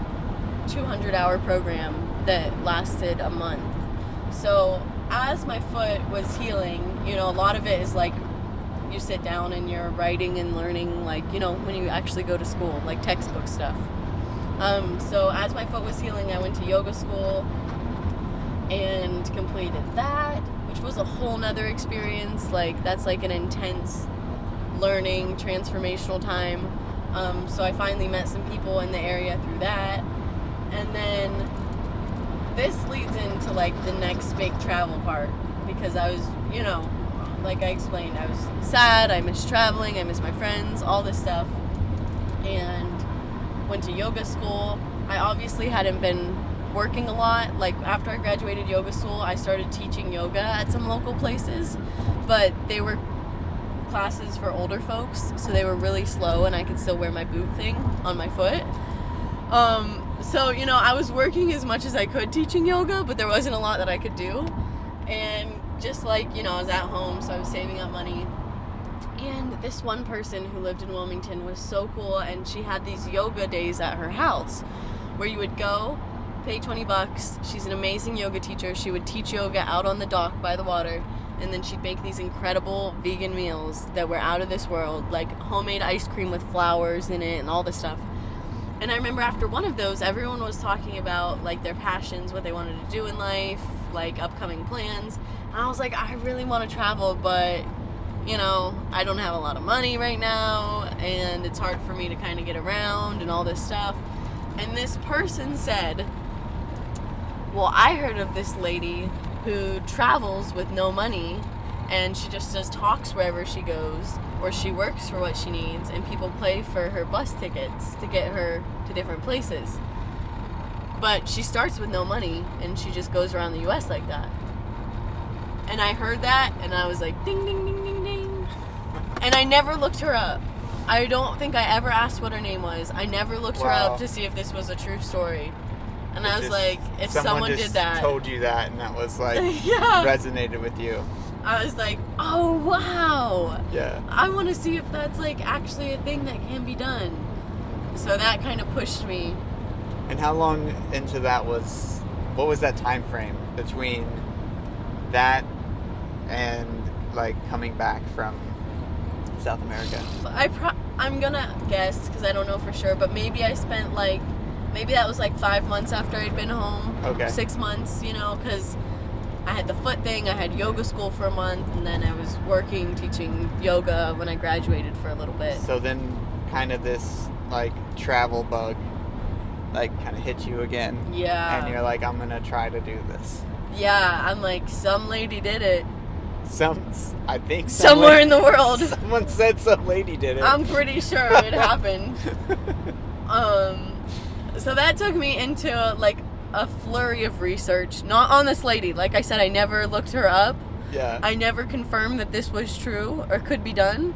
200-hour program that lasted a month. So as my foot was healing, you know, a lot of it is like you sit down and you're writing and learning, like, you know, when you actually go to school, like textbook stuff. So as my foot was healing, I went to yoga school and completed that, which was a whole nother experience. Like, that's like an intense learning, transformational time. So I finally met some people in the area through that. And then this leads into like the next big travel part, because I was, you know, like I explained, I was sad, I miss traveling, I miss my friends, all this stuff. And went to yoga school. I obviously hadn't been working a lot. Like, after I graduated yoga school, I started teaching yoga at some local places, but they were classes for older folks, so they were really slow and I could still wear my boot thing on my foot. So, you know, I was working as much as I could teaching yoga, but there wasn't a lot that I could do. And just like, you know, I was at home, so I was saving up money. And this one person who lived in Wilmington was so cool, and she had these yoga days at her house where you would go, pay $20. She's an amazing yoga teacher. She would teach yoga out on the dock by the water, and then she'd make these incredible vegan meals that were out of this world, like homemade ice cream with flowers in it and all this stuff. And I remember after one of those, everyone was talking about like their passions, what they wanted to do in life, like upcoming plans. And I was like, I really want to travel, but, you know, I don't have a lot of money right now, and it's hard for me to kind of get around and all this stuff. And this person said, well, I heard of this lady who travels with no money, and she just does talks wherever she goes, or she works for what she needs, and people pay for her bus tickets to get her to different places. But she starts with no money, and she just goes around the US like that. And I heard that, and I was like, ding, ding, ding, ding, ding. And I never looked her up. I don't think I ever asked what her name was. I never looked her Wow. up to see if this was a true story. And I was Just- like, if someone just did that. told you that, and that was like Yeah. resonated with you. I was like, oh, wow. Yeah. I want to see if that's like actually a thing that can be done. So that kind of pushed me. And how long into that was? What was that time frame between that and like coming back from South America? I'm gonna guess because I don't know for sure, but maybe I spent maybe that was like 5 months after I'd been home. Okay. 6 months, because I had the foot thing. I had yoga school for a month, and then I was working teaching yoga when I graduated for a little bit. So then, kind of this like travel bug, like kind of hit you again. Yeah. And you're like, I'm gonna try to do this. Yeah, I'm like, some lady did it. I think Somewhere in the world. Someone said some lady did it. I'm pretty sure it happened. So that took me into like a flurry of research, not on this lady. Like I said, I never looked her up. Yeah. I never confirmed that this was true or could be done.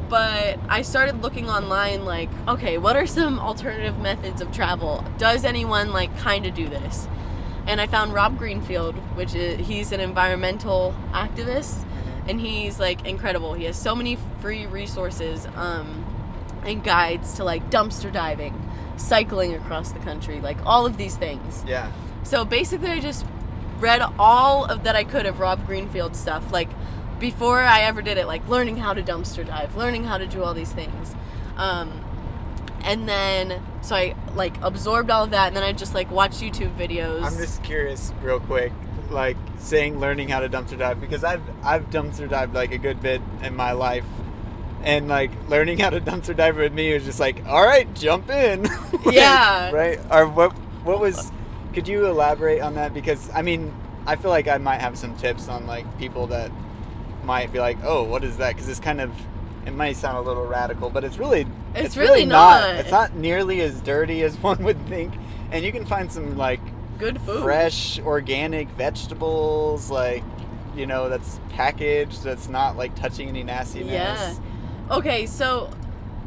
But I started looking online like, okay, what are some alternative methods of travel? Does anyone like kind of do this? And I found Rob Greenfield, he's an environmental activist, and he's like incredible. He has so many free resources and guides to like dumpster diving, cycling across the country, like all of these things. Yeah. So basically I just read all of that I could of Rob Greenfield stuff, like before I ever did it, like learning how to dumpster dive, learning how to do all these things. And then, so I like absorbed all of that, and then I just like watched YouTube videos. I'm just curious, real quick, like saying learning how to dumpster dive, because I've dumpster dived like a good bit in my life, and like learning how to dumpster dive with me was just like, all right, jump in. Like, Yeah. Right. Or what was? Could you elaborate on that? Because I mean, I feel like I might have some tips on like people that might be like, oh, what is that? Because it's kind of, it might sound a little radical, but it's really not. It's not nearly as dirty as one would think, and you can find some like Good food. fresh organic vegetables, like, that's packaged, that's not like touching any nastiness. Yeah. Okay, so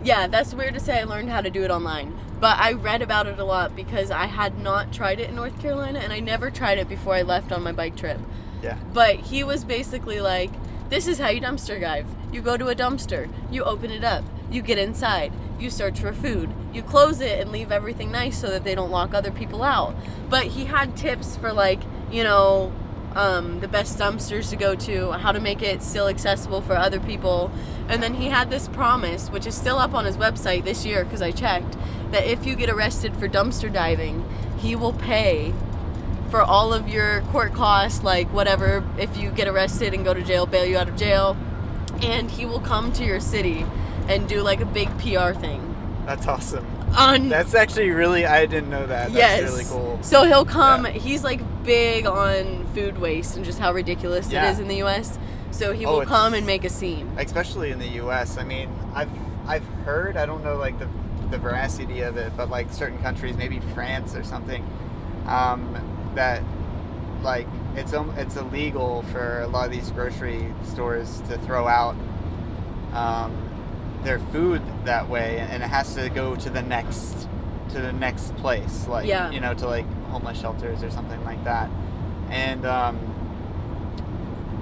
yeah, that's weird to say I learned how to do it online. But I read about it a lot because I had not tried it in North Carolina, and I never tried it before I left on my bike trip. Yeah. But he was basically like, this is how you dumpster dive. You go to a dumpster, you open it up, you get inside, you search for food, you close it and leave everything nice so that they don't lock other people out. But he had tips for like, the best dumpsters to go to, how to make it still accessible for other people. And then he had this promise, which is still up on his website this year because I checked, that if you get arrested for dumpster diving, he will pay for all of your court costs, like whatever, if you get arrested and go to jail, bail you out of jail, and he will come to your city and do like a big PR thing. That's awesome. That's actually really, I didn't know that. yes. That's really cool. So he'll come, Yeah. he's like big on food waste and just how ridiculous Yeah. it is in the US. So he Oh, will it's- come and make a scene. Especially in the U.S. I mean, I've heard, I don't know like the veracity of it, but like certain countries, maybe France or something, that like it's illegal for a lot of these grocery stores to throw out their food that way, and it has to go to the next place, like Yeah. to like homeless shelters or something like that. And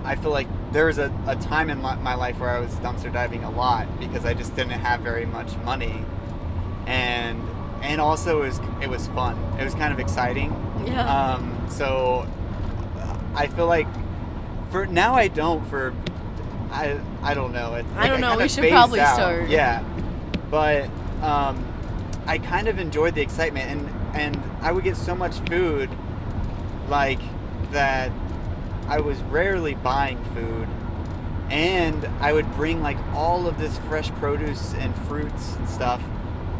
I feel like there was a time in my life where I was dumpster diving a lot because I just didn't have very much money, and also it was fun. It was kind of exciting. Yeah. So I feel like for now I don't. I don't know. I don't know. kinda We should phased probably out. start. Yeah, but I kind of enjoyed the excitement, and I would get so much food, like that. I was rarely buying food, and I would bring like all of this fresh produce and fruits and stuff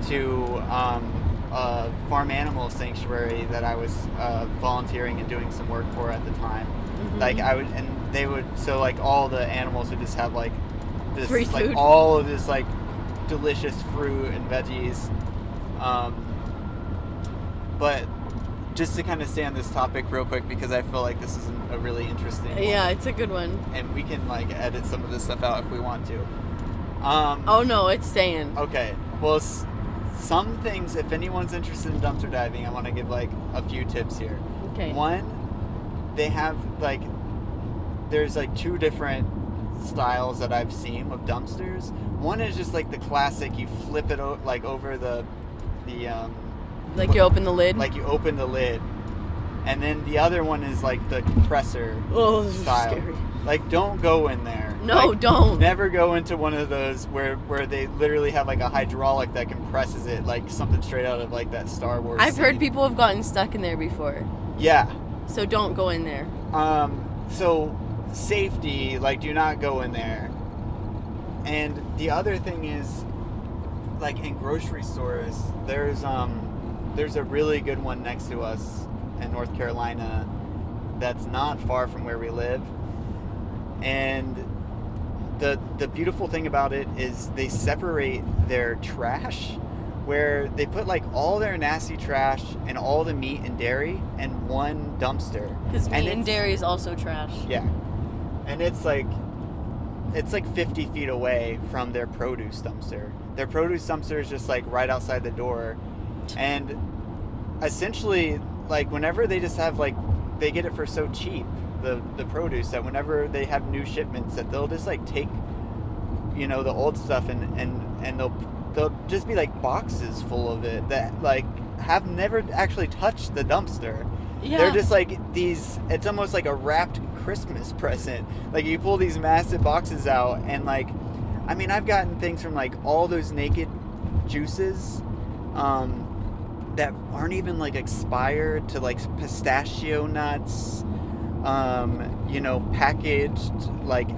to a farm animal sanctuary that I was volunteering and doing some work for at the time. Mm-hmm. Like they would, so like all the animals would just have like this, Free like food. all of this like delicious fruit and veggies. But just to kind of stay on this topic real quick, because I feel like this is a really interesting one. Yeah, it's a good one. And we can like edit some of this stuff out if we want to. Oh no, it's staying. Okay. Well, some things, if anyone's interested in dumpster diving, I want to give like a few tips here. Okay. One, they have like, there's like 2 different styles that I've seen with dumpsters. One is just like the classic, you flip it like over the like you open the lid. like you open the lid, and then the other one is like the compressor style. Scary. Like, don't go in there. No, Like, don't. Never go into one of those where they literally have like a hydraulic that compresses it, like something straight out of like that Star Wars I've heard scene. people have gotten stuck in there before. Yeah. So don't go in there. So safety, like, do not go in there. And the other thing is, like, in grocery stores, there's a really good one next to us in North Carolina that's not far from where we live. And the beautiful thing about it is they separate their trash, where they put like all their nasty trash and all the meat and dairy in one dumpster. Because meat and it's- dairy is also trash. Yeah. And it's like 50 feet away from their produce dumpster. Their produce dumpster is just like right outside the door. And essentially, like, whenever they just have like, they get it for so cheap, the produce, that whenever they have new shipments, that they'll just like take, you know, the old stuff and they'll just be like boxes full of it that like have never actually touched the dumpster. Yeah. They're just like these, it's almost like a wrapped Christmas present. Like, you pull these massive boxes out, and like, I mean, I've gotten things from like all those naked juices that aren't even like expired, to like pistachio nuts, you know, packaged, like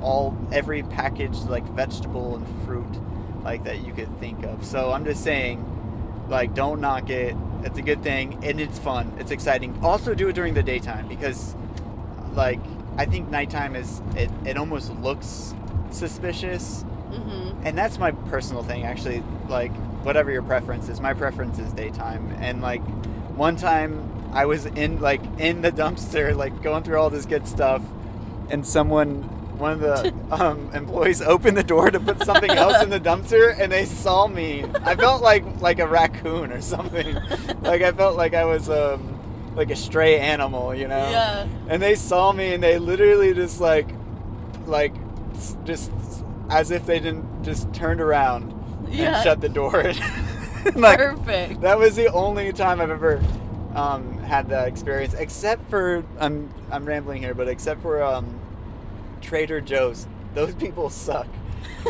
every packaged like vegetable and fruit like that you could think of. So I'm just saying, like, don't knock it. It's a good thing, and it's fun. It's exciting. Also, do it during the daytime, because like, I think nighttime it almost looks suspicious. Mm-hmm. And that's my personal thing, actually. Like, whatever your preference is, my preference is daytime. And like, one time I was in the dumpster, like going through all this good stuff, and one of the employees opened the door to put something else in the dumpster, and they saw me. I felt like a raccoon or something. Like, I felt like I was like a stray animal, you know? Yeah. And they saw me, and they literally just like just as if they didn't, just turned around Yeah. and shut the door. Like, Perfect. that was the only time I've ever had that experience, except for I'm rambling here, but except for Trader Joe's. Those people suck.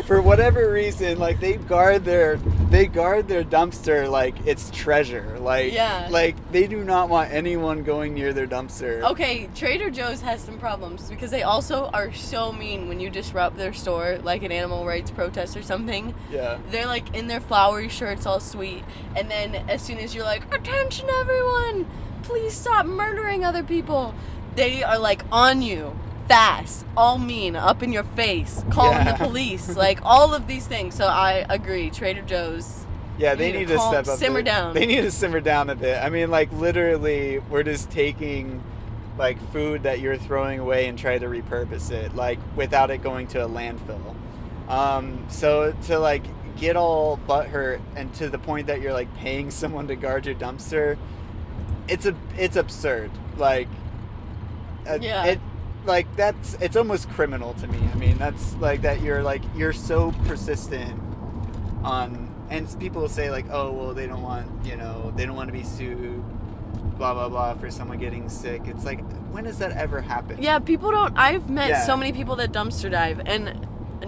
For whatever reason, like, they guard their dumpster like it's treasure. Like, Yeah. like, they do not want anyone going near their dumpster. Okay, Trader Joe's has some problems because they also are so mean when you disrupt their store, like an animal rights protest or something. Yeah. They're like in their flowery shirts, all sweet, and then as soon as you're like, "Attention, everyone! Please stop murdering other people," they are like on you, fast, all mean, up in your face, calling Yeah. the police, like all of these things. So I agree, Trader Joe's. Yeah, they You need need to to step calm- up. simmer down. They need to simmer down a bit. I mean, like, literally, we're just taking like food that you're throwing away and try to repurpose it, like, without it going to a landfill. So to like get all butthurt and to the point that you're like paying someone to guard your dumpster, it's absurd. Like, Yeah. it's almost criminal to me. I mean, that's like that you're so persistent on, and people will say like, oh, well, they don't want to be sued, blah blah blah, for someone getting sick. It's like, when does that ever happen? Yeah, people don't. I've met Yeah. so many people that dumpster dive, and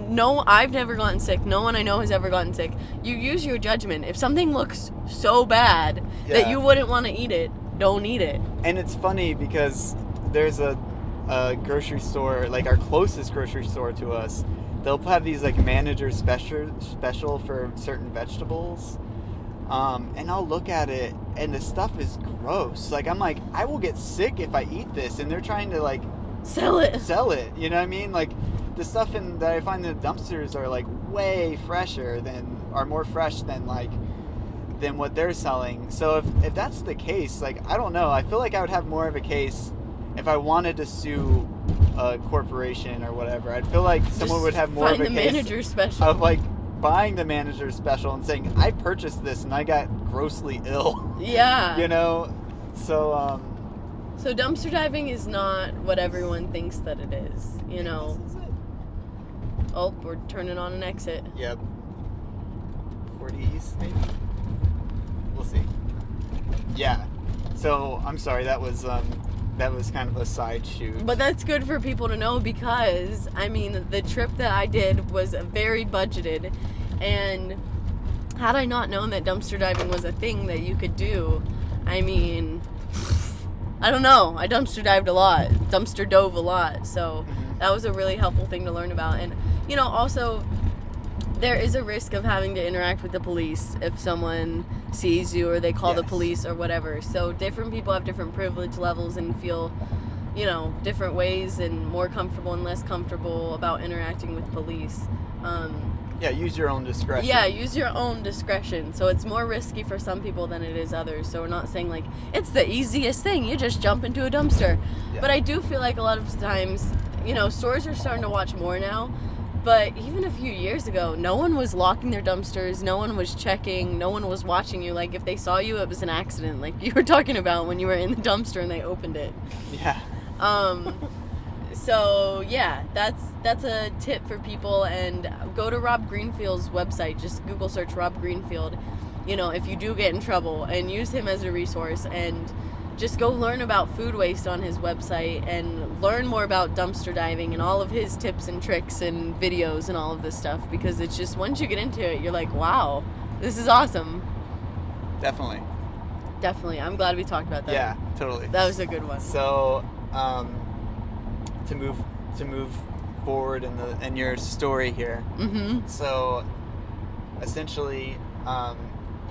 no, I've never gotten sick. No one I know has ever gotten sick. You use your judgment. If something looks so bad that Yeah. you wouldn't want to eat it, don't eat it. And it's funny because there's a grocery store, like our closest grocery store to us, they'll have these like manager special for certain vegetables. And I'll look at it, and the stuff is gross. Like, I'm like, I will get sick if I eat this, and they're trying to like Sell it. sell it. You know what I mean? Like, the stuff that I find in the dumpsters are like way fresher are more fresh than like than what they're selling. So if that's the case, like, I don't know. I feel like I would have more of a case if I wanted to sue a corporation or whatever. I'd feel like someone would have more of a Find the case manager special. of like buying the manager special and saying, I purchased this and I got grossly ill. Yeah. You know? So So dumpster diving is not what everyone thinks that it is, you know. This is it. Oh, we're turning on an exit. Yep. 40 East, maybe? We'll see. Yeah. So, I'm sorry, that was kind of a side shoot. But that's good for people to know because, I mean, the trip that I did was very budgeted. And had I not known that dumpster diving was a thing that you could do, I mean, I don't know. I dumpster dived a lot. Dumpster dove a lot. So that was a really helpful thing to learn about. And, you know, also, there is a risk of having to interact with the police if someone sees you or they call the police or whatever. So different people have different privilege levels and feel, you know, different ways and more comfortable and less comfortable about interacting with police. Yeah, use your own discretion. Yeah, use your own discretion. So it's more risky for some people than it is others. So we're not saying like, it's the easiest thing, you just jump into a dumpster. Yeah. But I do feel like a lot of times, you know, stores are starting to watch more now. But even a few years ago, no one was locking their dumpsters, no one was checking, no one was watching you. Like, if they saw you, it was an accident, like you were talking about when you were in the dumpster and they opened it. Yeah. So, yeah, that's a tip for people. And go to Rob Greenfield's website. Just Google search Rob Greenfield, you know, if you do get in trouble, and use him as a resource. And just go learn about food waste on his website and learn more about dumpster diving and all of his tips and tricks and videos and all of this stuff, because it's just, once you get into it, you're like, wow, this is awesome. Definitely. I'm glad we talked about that. Yeah, totally. That was a good one. So, to move forward in your story here. Mm-hmm. So, essentially,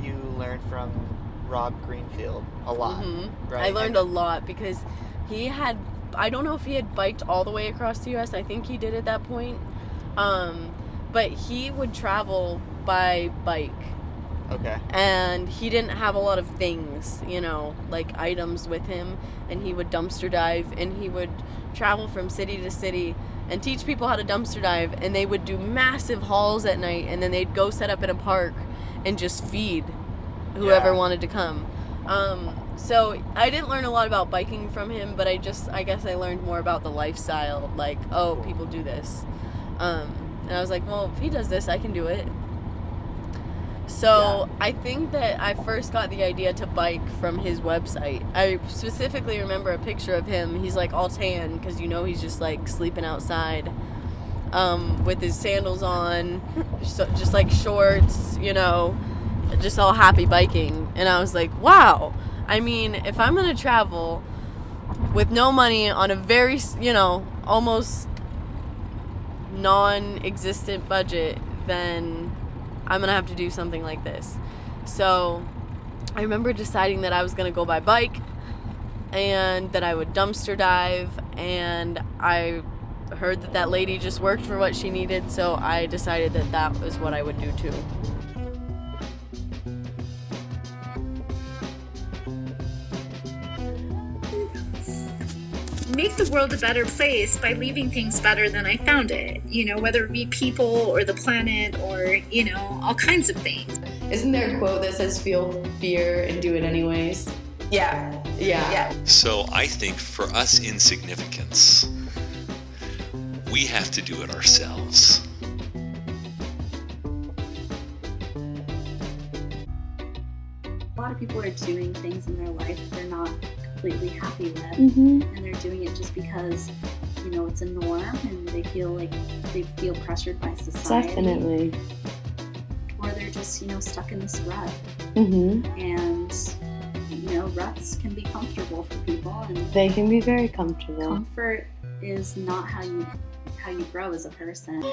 you learned from Rob Greenfield a lot, Mm-hmm. right? I learned a lot because he had, I don't know if he had biked all the way across the U.S. I think he did at that point. But he would travel by bike. Okay. And he didn't have a lot of things, you know, like items with him. And he would dumpster dive, and he would travel from city to city and teach people how to dumpster dive. And they would do massive hauls at night, and then they'd go set up in a park and just feed whoever wanted to come. So I didn't learn a lot about biking from him, but I guess I learned more about the lifestyle, like, oh, people do this. And I was like, well, if he does this, I can do it. So I think that I first got the idea to bike from his website. I specifically remember a picture of him. He's like all tan because, you know, he's just like sleeping outside with his sandals on, just like shorts, you know, just all happy biking. And I was like, wow, I mean, if I'm going to travel with no money on a very, you know, almost non-existent budget, then I'm going to have to do something like this. So I remember deciding that I was going to go by bike and that I would dumpster dive, and I heard that lady just worked for what she needed, so I decided that was what I would do too. Make the world a better place by leaving things better than I found it. You know, whether it be people or the planet or, you know, all kinds of things. Isn't there a quote that says feel fear and do it anyways? Yeah. So I think for us insignificants, we have to do it ourselves. A lot of people are doing things in their life that they're not completely happy with, Mm-hmm. and they're doing it just because, you know, it's a norm and they feel like they feel pressured by society. Definitely. Or they're just, you know, stuck in this rut. Mm-hmm. And, you know, ruts can be comfortable for people, and They can be very comfortable. comfort is not how you grow as a person.